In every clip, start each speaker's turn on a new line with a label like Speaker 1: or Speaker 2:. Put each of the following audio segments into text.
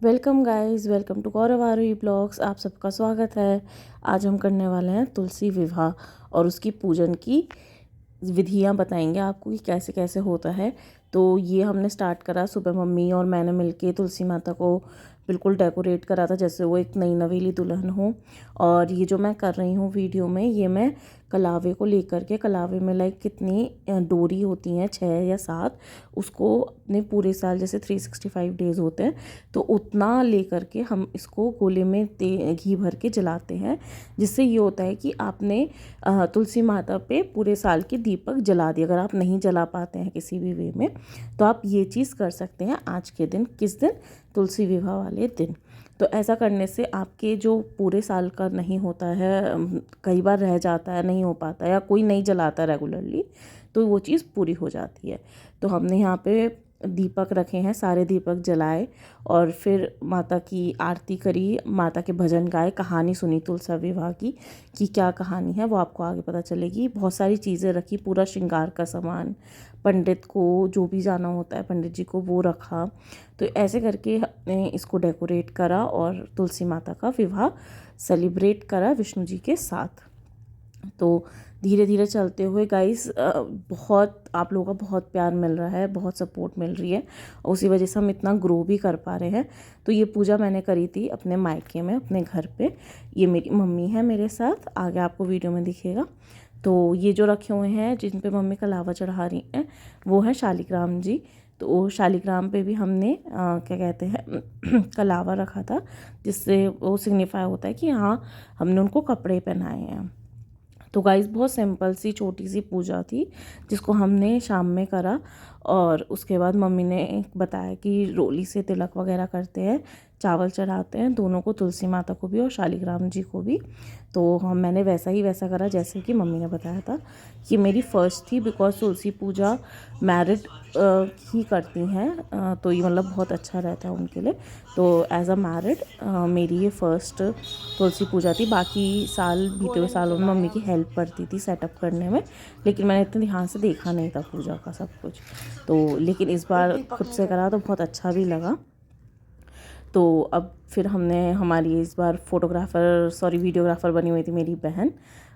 Speaker 1: Welcome guys, welcome to Gaurav Aarohi blogs. आप सबका स्वागत है। आज हम करने वाले हैं तुलसी विवाह और उसकी पूजन की विधियां बताएंगे आपको कि कैसे कैसे होता है। तो ये हमने स्टार्ट करा सुबह, मम्मी और मैंने मिलके तुलसी माता को बिल्कुल डेकोरेट करा था जैसे वो एक नई नवेली दुल्हन हो। और ये जो मैं कर रही हूँ वीडियो में, ये मैं कलावे को लेकर के, कलावे में लाइक कितनी डोरी होती हैं 6 या 7, उसको अपने पूरे साल जैसे 365 डेज़ होते हैं तो उतना लेकर के हम इसको गोले में घी भर के जलाते हैं। जिससे ये होता है कि आपने तुलसी माता पे पूरे साल के दीपक जला दिए। अगर आप नहीं जला पाते हैं किसी भी वे में तो आप ये चीज़ कर सकते हैं आज के दिन। किस दिन? तुलसी विवाह वाले दिन। तो ऐसा करने से आपके जो पूरे साल का नहीं होता है, कई बार रह जाता है, नहीं हो पाता या कोई नहीं जलाता रेगुलरली, तो वो चीज़ पूरी हो जाती है। तो हमने यहाँ पे दीपक रखे हैं, सारे दीपक जलाए और फिर माता की आरती करी, माता के भजन गाए, कहानी सुनी तुलसी विवाह की कि क्या कहानी है वो आपको आगे पता चलेगी। बहुत सारी चीज़ें रखी, पूरा श्रृंगार का सामान, पंडित को जो भी जाना होता है पंडित जी को वो रखा। तो ऐसे करके हमने इसको डेकोरेट करा और तुलसी माता का विवाह सेलिब्रेट करा विष्णु जी के साथ। तो धीरे धीरे चलते हुए गाइस, बहुत आप लोगों का बहुत प्यार मिल रहा है, बहुत सपोर्ट मिल रही है और उसी वजह से हम इतना ग्रो भी कर पा रहे हैं। तो ये पूजा मैंने करी थी अपने मायके में, अपने घर पे। ये मेरी मम्मी है मेरे साथ, आगे आपको वीडियो में दिखेगा। तो ये जो रखे हुए हैं जिन पे मम्मी कलावा चढ़ा रही हैं वो है शालिग्राम जी। तो शालिग्राम पे भी हमने क्या कहते हैं कलावा रखा था, जिससे वो सिग्निफाई होता है कि हाँ हमने उनको कपड़े पहनाए हैं। तो गाइस बहुत सिंपल सी छोटी सी पूजा थी जिसको हमने शाम में करा। और उसके बाद मम्मी ने बताया कि रोली से तिलक वगैरह करते हैं, चावल चढ़ाते हैं दोनों को, तुलसी माता को भी और शालिग्राम जी को भी। तो मैंने वैसा करा जैसे कि मम्मी ने बताया था। ये मेरी फ़र्स्ट थी because Tulsi Puja married he करती हैं, तो ये मतलब बहुत अच्छा रहता है उनके लिए। तो एज अ मैरिड मेरी ये फ़र्स्ट तुलसी पूजा थी। बाकी साल, बीते हुए सालों में मम्मी की हेल्प करती थी सेटअप करने में, लेकिन मैंने इतने ध्यान से देखा नहीं था पूजा का सब कुछ। तो लेकिन इस बार खुद से करा तो बहुत अच्छा भी लगा। तो अब फिर हमने, हमारी इस बार वीडियोग्राफ़र बनी हुई थी मेरी बहन,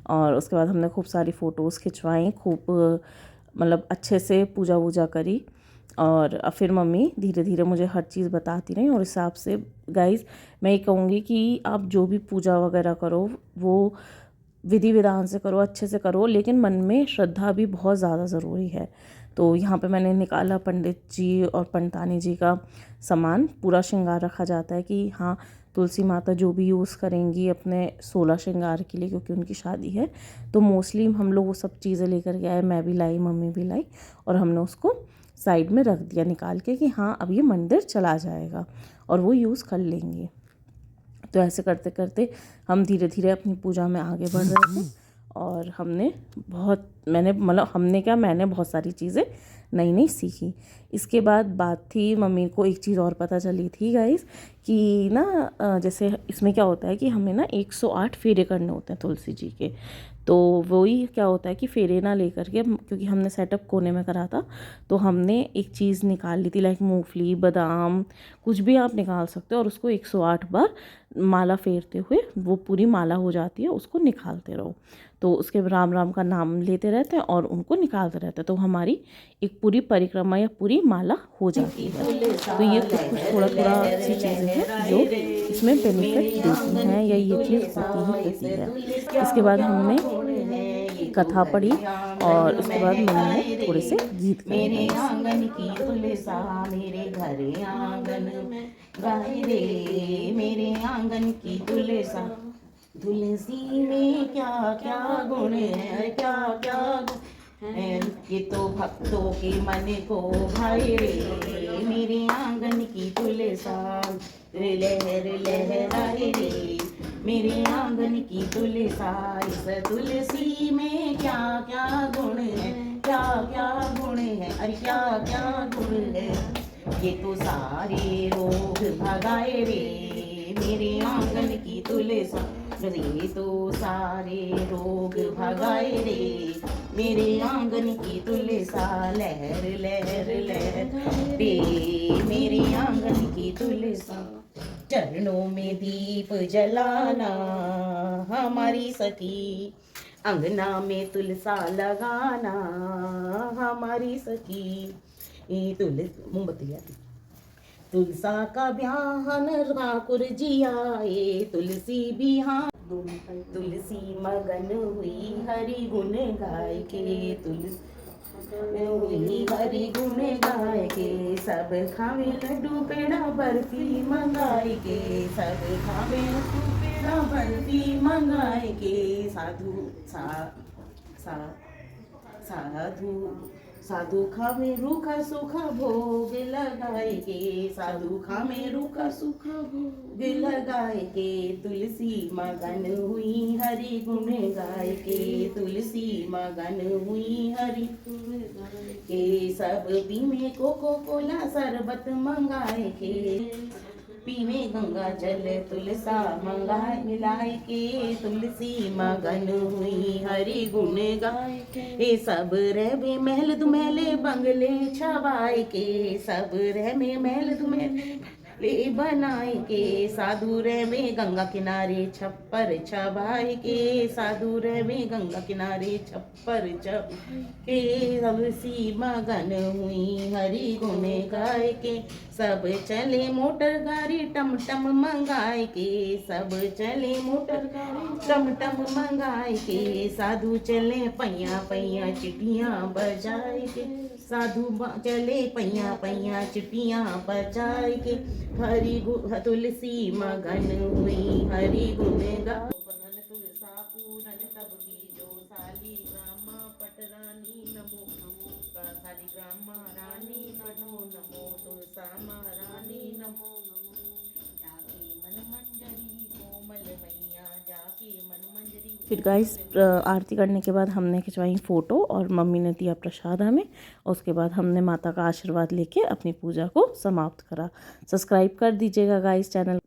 Speaker 1: और उसके बाद हमने खूब सारी फ़ोटोज़ खिंचवाई, खूब मतलब अच्छे से पूजा वूजा करी। और अब फिर मम्मी धीरे धीरे मुझे हर चीज़ बताती रही और हिसाब से गाइस मैं ये कहूँगी कि आप जो भी पूजा वगैरह करो वो विधि विधान से करो, अच्छे से करो, लेकिन मन में श्रद्धा भी बहुत ज़्यादा ज़रूरी है। तो यहाँ पे मैंने निकाला पंडित जी और पंडितानी जी का सामान, पूरा श्रृंगार रखा जाता है कि हाँ तुलसी माता जो भी यूज़ करेंगी अपने 16 श्रृंगार के लिए, क्योंकि उनकी शादी है। तो मोस्टली हम लोग वो सब चीज़ें लेकर के आए, मैं भी लाई, मम्मी भी लाई, और हमने उसको साइड में रख दिया निकाल के कि हाँ अब ये मंदिर चला जाएगा और वो यूज़ कर लेंगे। तो ऐसे करते करते हम धीरे धीरे अपनी पूजा में आगे बढ़ रहे थे। और मैंने बहुत सारी चीज़ें नई नई सीखी। इसके बाद बात थी, मम्मी को एक चीज़ और पता चली थी गाइस कि ना जैसे इसमें क्या होता है कि हमें ना 108 फेरे करने होते हैं तुलसी जी के। तो वही क्या होता है कि फेरे ना लेकर के, क्योंकि हमने सेटअप कोने में करा था, तो हमने एक चीज़ निकाल ली थी लाइक मूंगफली, बादाम, कुछ भी आप निकाल सकते हो, और उसको 108 बार माला फेरते हुए वो पूरी माला हो जाती है, उसको निकालते रहो। तो उसके राम राम का नाम लेते रहते हैं और उनको निकालते रहते हैं, तो हमारी एक पूरी परिक्रमा या पूरी माला हो जाती है। तो ये कुछ थोड़ा थोड़ा सी चीज़ें हैं जो इसमें बेनिफिट देती हैं या ये चीज़ होती है। इसके बाद हमने कथा पढ़ी और उसके बाद मम्मी ने थोड़े से गीत गाए।
Speaker 2: मेरे आंगन की तुलसा मेरे घर आंगन में गाए रे, मेरे आंगन की तुलसा। तुलसी में क्या क्या गुण है, क्या क्या गुण है, ये तो भक्तों के मन को भाए रे, मेरे आंगन की तुलसा लहर लहराए रे, मेरे आंगन की तुलसा। इस तुलसी में क्या क्या गुण है, क्या क्या गुण है, अरे क्या क्या गुण है, ये तो सारे रोग भगाए रे, मेरे आंगन की तुलसा रे तो सारे रोग भगाए रे, मेरे आंगन की तुलसा लहर लहर लहर रे, मेरे आंगन की तुलसा। चरणों में दीप जलाना हमारी सखी, अंगना में तुलसा लगाना हमारी सखी। मोमबत्ती आती। तुलसा का ब्याहन ठाकुर जी आए, तुलसी बिहान तुलसी मगन हुई हरि गुण गाय के, तुलसी हुई हरि गुण गाय के, सब खावे लड्डू पेड़ा बर्फी मंगाए के, सब खावे लड्डू पेड़ा बर्फी मंगाए के। साधु साधु साधु खावे रूखा सूखा भोग लगाए के, साधु खावे रूखा सूखा भोग लगाए के, तुलसी मगन हुई हरि गुण गाय के, तुलसी मगन हुई हरि गुण गाय के, सब पीवे कोको कोला शरबत मंगाए के, पीवे गंगा जल तुलसा मंगाए मिलाए के, तुलसी मगन हुई हरि गुण गाय के, सब रहवे महल दुमहले बंगले छवाए के, सब रहवे महल दुमहले ले बनाए के, साधु रहवे गंगा किनारे छप्पर छबाए के, साधु रहवे गंगा किनारे छप्पर छब के, तुलसी मगन हुई हरि गुण गाय के, सब चले मोटर गाड़ी टम टम मंगाए के, सब चले मोटर गाड़ी टम टम मंगाए के, साधु चले पैया पैया चिटियां बजाए के, साधु चले पैया पैया चिटियां बजाए के, हरि तुलसी मगन हुई हरि गुण गाय। तुलसा पूरन तब की जो साली ग्रामा पटरानी नमो नमो, साली ग्रामा रानी नमो नमो, तुलसा महारानी नमो नमो, जाके मन मंजरी कोमल मैया, जाके मन मंजरी।
Speaker 1: फिर गाइस आरती करने के बाद हमने खिंचवाई फ़ोटो और मम्मी ने दिया प्रसाद हमें, और उसके बाद हमने माता का आशीर्वाद लेके अपनी पूजा को समाप्त करा। सब्सक्राइब कर दीजिएगा गाइस चैनल।